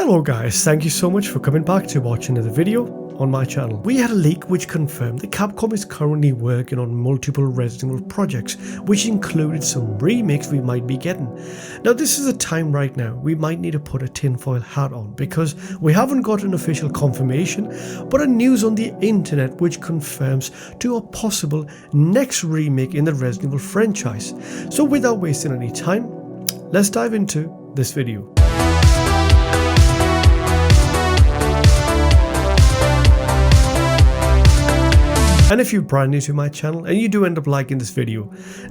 Hello guys, thank you so much for coming back to watch another video on my channel. We had a leak which confirmed that Capcom is currently working on multiple Resident Evil projects, which included some remakes we might be getting. Now this is a time right now we might need to put a tinfoil hat on because we haven't got an official confirmation, but a news on the internet which confirms to a possible next remake in the Resident Evil franchise. So without wasting any time, let's dive into this video. And if you're brand new to my channel and you do end up liking this video,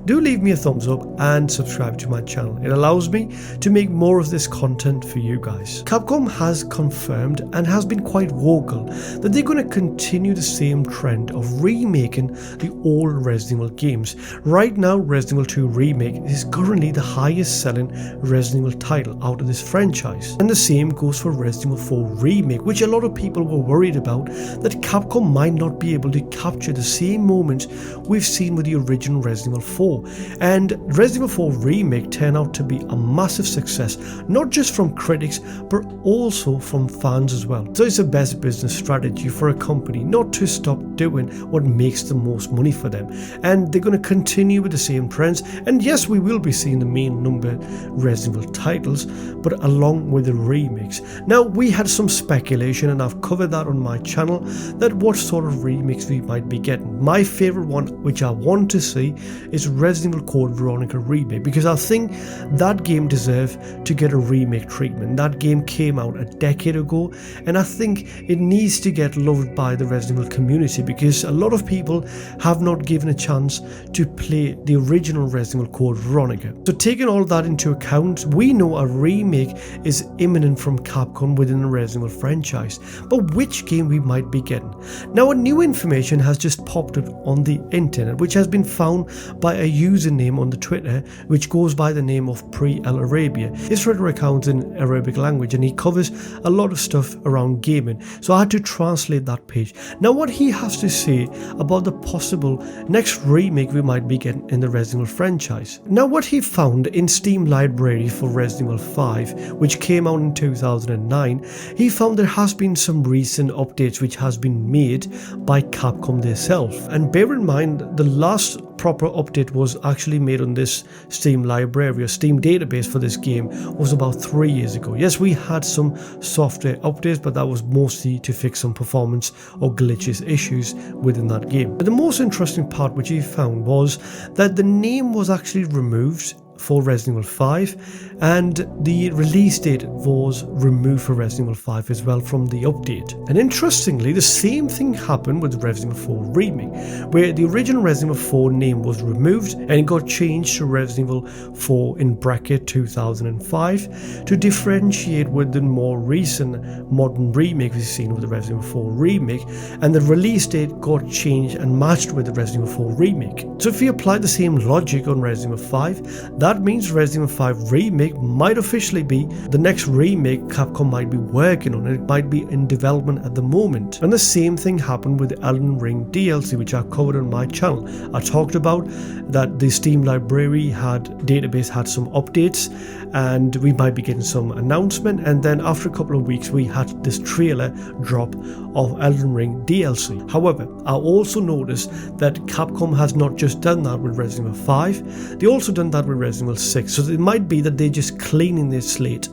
do leave me a thumbs up and subscribe to my channel. It allows me to make more of this content for you guys. Capcom has confirmed and has been quite vocal that they're going to continue the same trend of remaking the old Resident Evil games. Right now, Resident Evil 2 Remake is currently the highest selling Resident Evil title out of this franchise. And the same goes for Resident Evil 4 Remake, which a lot of people were worried about, that Capcom might not be able to capture the same moments we've seen with the original Resident Evil 4. And Resident Evil 4 Remake turned out to be a massive success, not just from critics but also from fans as well. So it's the best business strategy for a company not to stop doing what makes the most money for them, and they're going to continue with the same trends. And yes, we will be seeing the main number Resident Evil titles, but along with the remakes. Now we had some speculation, and I've covered that on my channel, that what sort of remakes we might be getting. My favorite one, which I want to see, is Resident Evil Code Veronica Remake, because I think that game deserves to get a remake treatment. That game came out a decade ago, and I think it needs to get loved by the Resident Evil community, because a lot of people have not given a chance to play the original Resident Evil Code Veronica. So taking all that into account, we know a remake is imminent from Capcom within the Resident Evil franchise, but which game we might be getting. Now a new information has just popped up on the internet, which has been found by a username on the Twitter which goes by the name of Pre-El Arabia. His Twitter account's in Arabic language and he covers a lot of stuff around gaming, so I had to translate that page. Now what he has to say about the possible next remake we might be getting in the Resident Evil franchise. Now what he found in Steam library for Resident Evil 5, which came out in 2009, he found there has been some recent updates which has been made by Capcom themselves. And bear in mind, the last proper update was actually made on this Steam library or Steam database for this game was about 3 years ago. Yes, we had some software updates, but that was mostly to fix some performance or glitches issues within that game. But the most interesting part which he found was that the name was actually removed for Resident Evil 5, and the release date was removed for Resident Evil 5 as well from the update. And interestingly, the same thing happened with Resident Evil 4 Remake, where the original Resident Evil 4 name was removed and it got changed to Resident Evil 4 in bracket 2005 to differentiate with the more recent modern remake we've seen with the Resident Evil 4 Remake, and the release date got changed and matched with the Resident Evil 4 Remake. So if we apply the same logic on Resident Evil 5, that means Resident Evil 5 Remake might officially be the next remake Capcom might be working on, and it might be in development at the moment. And the same thing happened with the Elden Ring DLC, which I covered on my channel. I talked about that the Steam library database had some updates and we might be getting some announcement, and then after a couple of weeks we had this trailer drop of Elden Ring DLC. However, I also noticed that Capcom has not just done that with Resident Evil 5, they also done that with Resident Evil 6. So it might be that they're just cleaning their slate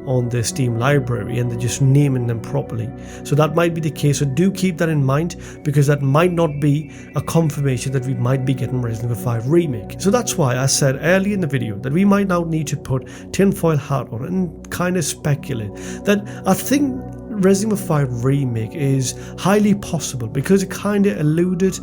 on the Steam library and they're just naming them properly. So that might be the case, so do keep that in mind, because that might not be a confirmation that we might be getting Resident Evil 5 Remake. So that's why I said earlier in the video that we might now need to put tinfoil hat on and kind of speculate that I think Resident Evil 5 Remake is highly possible, because it kind of alluded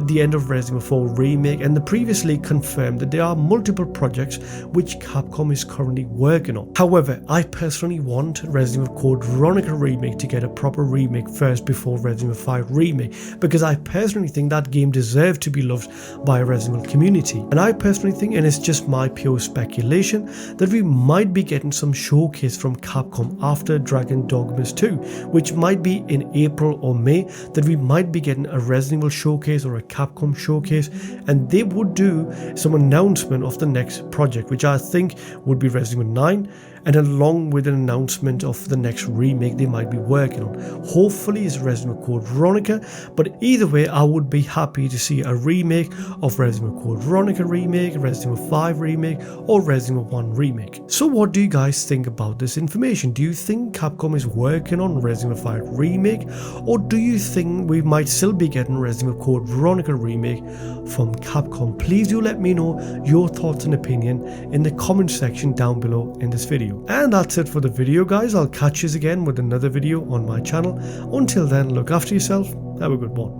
the end of Resident Evil 4 Remake, and they previously confirmed that there are multiple projects which Capcom is currently working on. However, I personally want Resident Evil Code Veronica Remake to get a proper remake first before Resident Evil 5 Remake, because I personally think that game deserves to be loved by a Resident Evil community. And I personally think, and it's just my pure speculation, that we might be getting some showcase from Capcom after Dragon Dogmas 2, which might be in April or May, that we might be getting a Resident Evil showcase or a Capcom showcase, and they would do some announcement of the next project, which I think would be Resident Evil 9, and along with an announcement of the next remake they might be working on. Hopefully it's Resident Evil Code Veronica, but either way I would be happy to see a remake of Resident Evil Code Veronica remake, Resident Evil 5 remake, or Resident Evil 1 remake. So what do you guys think about this information? Do you think Capcom is working on Resident Evil 5 remake, or do you think we might still be getting Resident Evil Code Veronica remake from Capcom? Please do let me know your thoughts and opinion in the comment section down below in this video. And that's it for the video, guys. I'll catch you again with another video on my channel. Until then, look after yourself. Have a good one.